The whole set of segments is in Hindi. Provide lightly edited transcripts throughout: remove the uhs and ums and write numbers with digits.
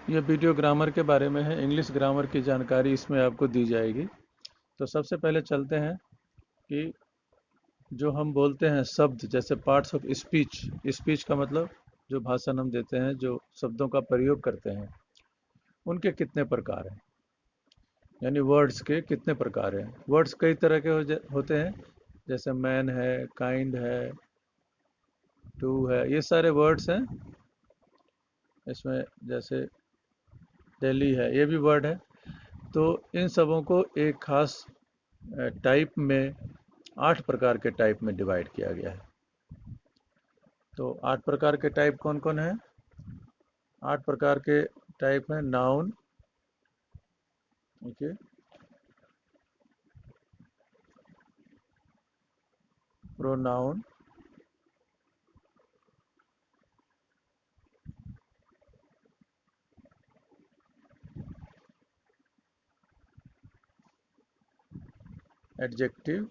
ये वीडियो ग्रामर के बारे में है। इंग्लिश ग्रामर की जानकारी इसमें आपको दी जाएगी। तो सबसे पहले चलते हैं कि जो हम बोलते हैं शब्द, जैसे पार्ट्स ऑफ स्पीच। स्पीच का मतलब जो भाषण हम देते हैं, जो शब्दों का प्रयोग करते हैं, उनके कितने प्रकार हैं, यानी वर्ड्स के कितने प्रकार हैं। वर्ड्स कई तरह के होते हैं, जैसे मैन है, काइंड है, टू है, ये सारे वर्ड्स हैं इसमें। जैसे डेली है, ये भी वर्ड है। तो इन सबों को एक खास टाइप में, 8 प्रकार के टाइप में डिवाइड किया गया है। तो 8 प्रकार के टाइप कौन कौन है? 8 प्रकार के टाइप हैं: noun, okay, pronoun, adjective,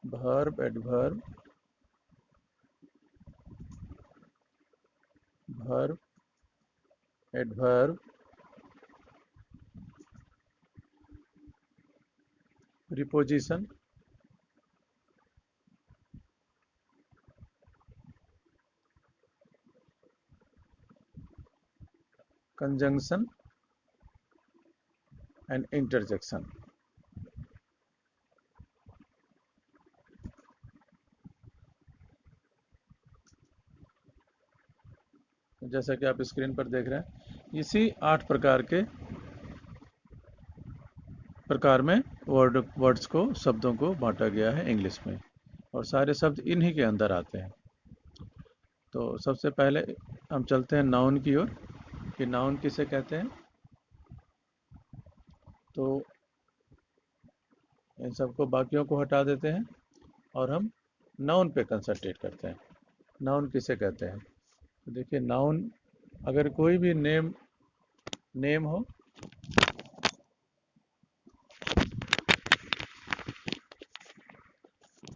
verb, adverb, verb, adverb, preposition, conjunction and interjection. जैसा कि आप स्क्रीन पर देख रहे हैं, इसी 8 प्रकार में वर्ड्स को, शब्दों को बांटा गया है इंग्लिश में, और सारे शब्द इन्हीं के अंदर आते हैं। तो सबसे पहले हम चलते हैं नाउन की ओर, कि नाउन किसे कहते हैं। तो इन सबको, बाकियों को हटा देते हैं और हम नाउन पे कंसंट्रेट करते हैं। नाउन किसे कहते हैं? तो देखिए, नाउन, अगर कोई भी नेम हो,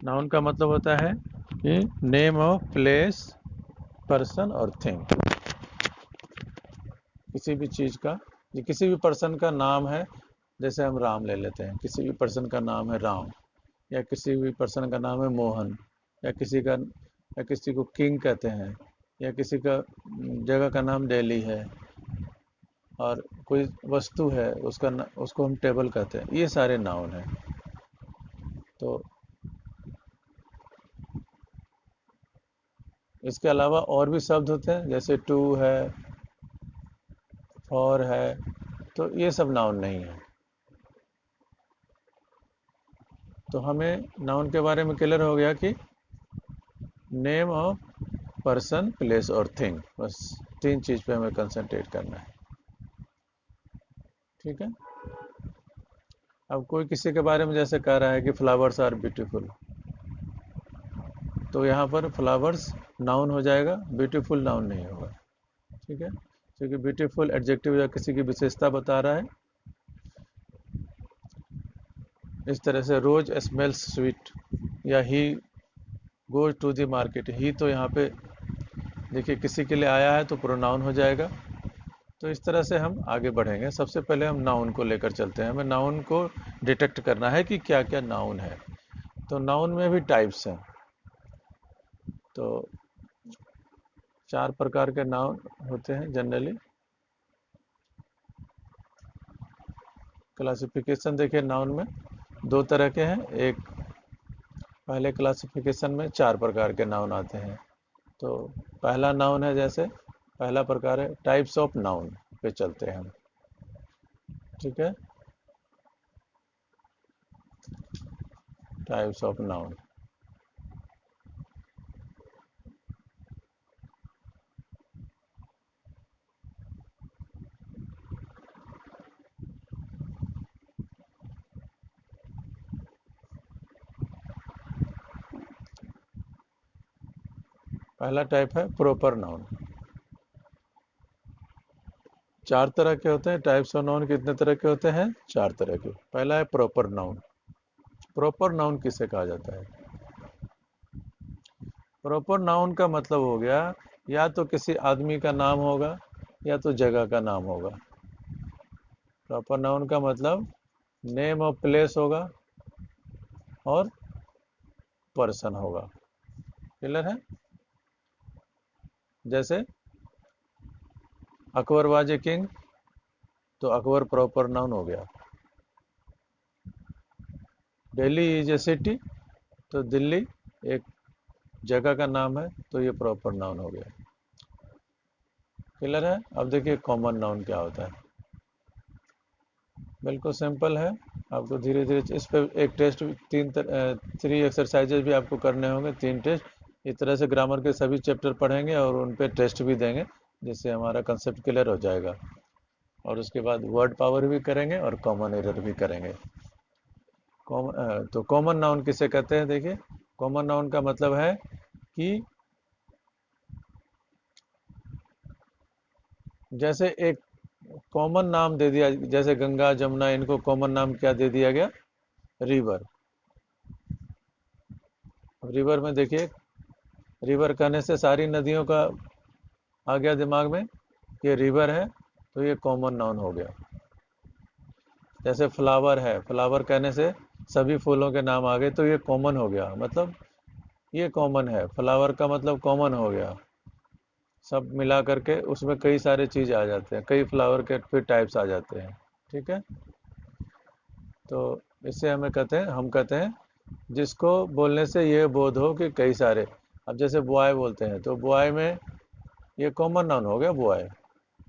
नाउन का मतलब होता है कि नेम ऑफ प्लेस, पर्सन और थिंग। किसी भी चीज़ का, ये किसी भी पर्सन का नाम है। जैसे हम राम ले लेते हैं, किसी भी पर्सन का नाम है राम, या किसी भी पर्सन का नाम है मोहन, या किसी को किंग कहते हैं, या किसी का जगह का नाम दिल्ली है, और कोई वस्तु है, उसको हम टेबल कहते हैं। ये सारे नाउन हैं। तो इसके अलावा और भी शब्द होते हैं, जैसे टू है, फॉर है, तो ये सब नाउन नहीं है। तो हमें नाउन के बारे में क्लियर हो गया कि नेम ऑफ पर्सन, प्लेस और थिंग, बस 3 चीज़ पे हमें कंसंट्रेट करना है। ठीक है। अब कोई किसी के बारे में जैसे कह रहा है कि फ्लावर्स आर ब्यूटीफुल, तो यहाँ पर फ्लावर्स नाउन हो जाएगा, ब्यूटीफुल नाउन नहीं होगा। ठीक है, क्योंकि ब्यूटीफुल एडजेक्टिव या किसी की विशेषता बता रहा है। इस तरह से रोज स्मेल्स स्वीट, या he goes to the market, ही तो यहाँ पे देखिए किसी के लिए आया है, तो प्रोनाउन हो जाएगा। तो इस तरह से हम आगे बढ़ेंगे। सबसे पहले हम नाउन को लेकर चलते हैं। हमें नाउन को डिटेक्ट करना है कि क्या क्या नाउन है। तो नाउन में भी टाइप्स हैं। तो 4 प्रकार के नाउन होते हैं जनरली। क्लासिफिकेशन देखिए, नाउन में 2 तरह के हैं। एक, पहले क्लासिफिकेशन में 4 प्रकार के नाउन आते हैं। तो पहला नाउन है, जैसे पहला प्रकार है टाइप्स ऑफ नाउन, पे चलते हैं हम। ठीक है, टाइप्स ऑफ नाउन। पहला टाइप है प्रॉपर नाउन। चार तरह के होते हैं। टाइप्स ऑफ नाउन कितने तरह के होते हैं? चार तरह के। पहला है प्रॉपर नाउन। प्रॉपर नाउन किसे कहा जाता है? प्रॉपर नाउन का मतलब हो गया या तो किसी आदमी का नाम होगा या तो जगह का नाम होगा। प्रॉपर नाउन का मतलब नेम ऑफ प्लेस होगा और पर्सन होगा। क्लियर है? जैसे अकबर वाज ए किंग, तो अकबर प्रॉपर नाउन हो गया। दिल्ली इज ए सिटी, तो दिल्ली एक जगह का नाम है, तो ये प्रॉपर नाउन हो गया। क्लियर है? अब देखिए कॉमन नाउन क्या होता है। बिल्कुल सिंपल है, आपको धीरे धीरे इस पे एक टेस्ट, 3 एक्सरसाइजेज भी आपको करने होंगे, 3 टेस्ट। इस तरह से ग्रामर के सभी चैप्टर पढ़ेंगे और उन पे टेस्ट भी देंगे, जिससे हमारा कंसेप्ट क्लियर हो जाएगा। और उसके बाद वर्ड पावर भी करेंगे और कॉमन एरर भी करेंगे। तो कॉमन नाउन किसे कहते हैं? देखिए, कॉमन नाउन का मतलब है कि जैसे एक कॉमन नाम दे दिया, जैसे गंगा जमुना, इनको कॉमन नाम क्या दे दिया गया? रिवर। रिवर में देखिए, रिवर कहने से सारी नदियों का आ गया दिमाग में, ये रिवर है, तो ये कॉमन नाउन हो गया। जैसे फ्लावर है, फ्लावर कहने से सभी फूलों के नाम आ गए, तो ये कॉमन हो गया, मतलब ये कॉमन है। फ्लावर का मतलब कॉमन हो गया, सब मिला करके उसमें कई सारे चीज़ आ जाते हैं, कई फ्लावर के फिर टाइप्स आ जाते हैं। ठीक है? तो इससे हम कहते हैं जिसको बोलने से ये बोध हो कि कई सारे। अब जैसे बॉय बोलते हैं, तो बॉय में ये कॉमन नाउन हो गया, बॉय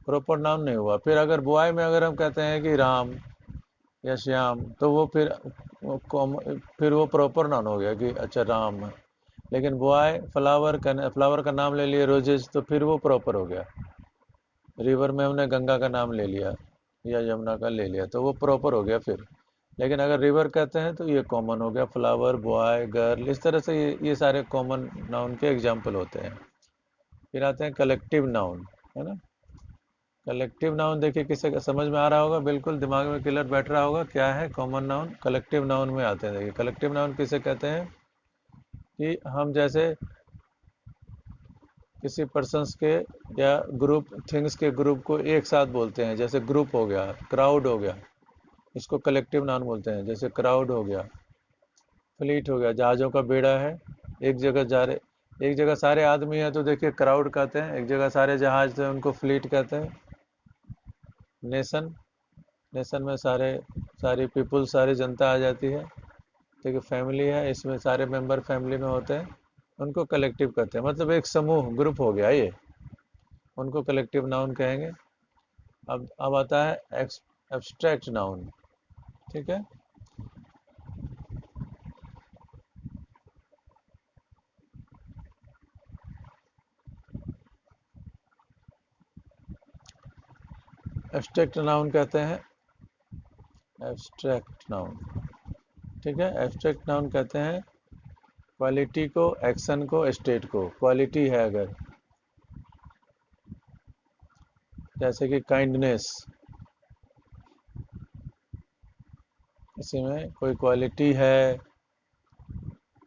प्रॉपर नाउन नहीं हुआ। फिर अगर बॉय में अगर हम कहते हैं कि राम या श्याम, तो वो फिर वो प्रॉपर नाउन हो गया कि अच्छा राम। लेकिन बॉय फ्लावर का नाम ले लिए रोजेज, तो फिर वो प्रॉपर हो गया। रिवर में हमने गंगा का नाम ले लिया या यमुना का ले लिया, तो वो प्रॉपर हो गया फिर। लेकिन अगर रिवर कहते हैं तो ये कॉमन हो गया, फ्लावर, बॉय, गर्ल, इस तरह से ये सारे कॉमन नाउन के एग्जाम्पल होते हैं। फिर आते हैं कलेक्टिव नाउन, है ना? कलेक्टिव नाउन देखिए, किसे समझ में आ रहा होगा, बिल्कुल दिमाग में क्लियर बैठ रहा होगा क्या है कॉमन नाउन। कलेक्टिव नाउन में आते हैं। देखिए कलेक्टिव नाउन किसे कहते हैं कि हम जैसे किसी पर्सन्स के या ग्रुप थिंग्स के ग्रुप को एक साथ बोलते हैं। जैसे ग्रुप हो गया, क्राउड हो गया, इसको कलेक्टिव नाउन बोलते हैं। जैसे क्राउड हो गया, फ्लीट हो गया, जहाज़ों का बेड़ा है, एक जगह जा रहे, एक जगह सारे आदमी हैं तो देखिए क्राउड कहते हैं, एक जगह सारे जहाज थे उनको फ्लीट कहते हैं। नेशन, नेशन में सारी पीपुल, सारी जनता आ जाती है। देखिए फैमिली है, इसमें सारे मेंबर फैमिली में होते हैं, उनको कलेक्टिव कहते हैं। मतलब एक समूह, ग्रुप हो गया ये, उनको कलेक्टिव नाउन कहेंगे। अब आता है एब्स्ट्रैक्ट नाउन। ठीक है? एब्स्ट्रैक्ट नाउन कहते हैं, एब्स्ट्रैक्ट नाउन। ठीक है? एब्स्ट्रैक्ट नाउन कहते हैं क्वालिटी को, एक्शन को, स्टेट को। क्वालिटी है अगर, जैसे कि काइंडनेस, इसी में कोई क्वालिटी है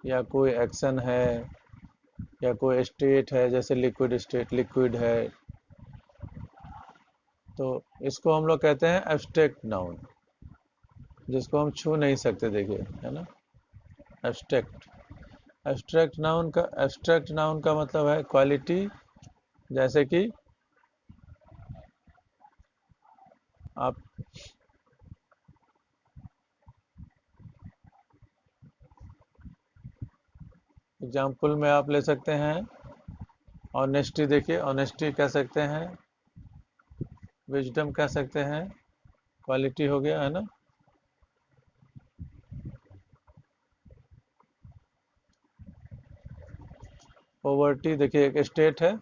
या कोई एक्शन है या कोई स्टेट है, जैसे लिक्विड स्टेट, लिक्विड है, तो इसको हम लोग कहते हैं एब्स्ट्रैक्ट नाउन, जिसको हम छू नहीं सकते। देखिए, है ना? एब्स्ट्रैक्ट। एब्स्ट्रैक्ट नाउन का मतलब है क्वालिटी। जैसे कि आप एग्जाम्पल में आप ले सकते हैं ऑनेस्टी। देखिए ऑनेस्टी कह सकते हैं, विजडम कह सकते हैं, क्वालिटी हो गया, है ना? पॉवर्टी देखिए एक स्टेट है,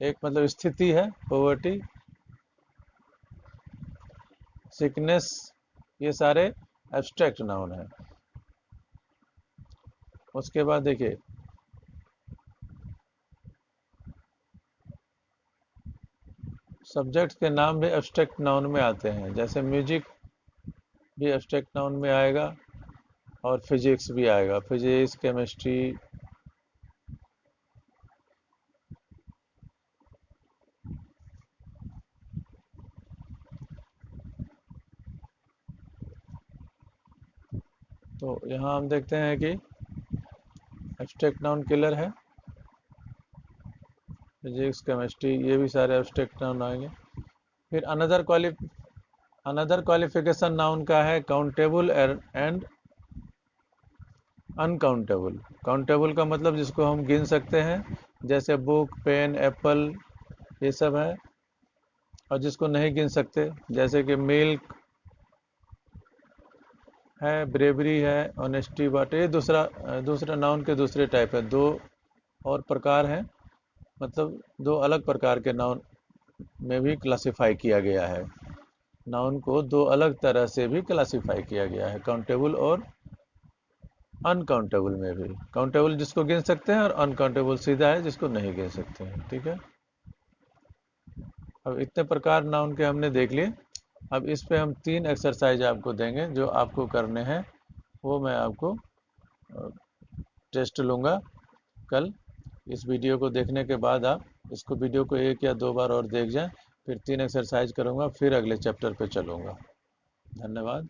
एक मतलब स्थिति है पॉवर्टी। सिकनेस, ये सारे एब्स्ट्रैक्ट नाउन है। उसके बाद देखिए सब्जेक्ट के नाम भी एब्स्ट्रैक्ट नाउन में आते हैं, जैसे म्यूजिक भी एब्स्ट्रैक्ट नाउन में आएगा और फिजिक्स भी आएगा, फिजिक्स केमिस्ट्री। तो यहाँ हम देखते हैं कि एब्स्ट्रैक्ट नाउन किलर है, फिजिक्स केमिस्ट्री, ये भी सारे एब्स्ट्रैक्ट नाउन आएंगे। फिर अनदर क्वालिफिकेशन नाउन का है काउंटेबल एंड अनकाउंटेबल। काउंटेबल का मतलब जिसको हम गिन सकते हैं, जैसे बुक, पेन, एप्पल, ये सब है। और जिसको नहीं गिन सकते, जैसे कि मिल्क है, ब्रेवरी है, ऑनेस्टी, बाट, ये दूसरा नाउन के दूसरे टाइप है। दो और प्रकार हैं, मतलब दो अलग प्रकार के नाउन में भी क्लासिफाई किया गया है। नाउन को दो अलग तरह से भी क्लासिफाई किया गया है, काउंटेबल और अनकाउंटेबल में भी। काउंटेबल जिसको गिन सकते हैं और अनकाउंटेबल सीधा है जिसको नहीं गिन सकते हैं। ठीक है, अब इतने प्रकार नाउन के हमने देख लिए। अब इस पे हम 3 एक्सरसाइज आपको देंगे जो आपको करने हैं, वो मैं आपको टेस्ट लूँगा कल। इस वीडियो को देखने के बाद आप इसको वीडियो को 1 या 2 बार और देख जाएं, फिर 3 एक्सरसाइज करूँगा, फिर अगले चैप्टर पे चलूँगा। धन्यवाद।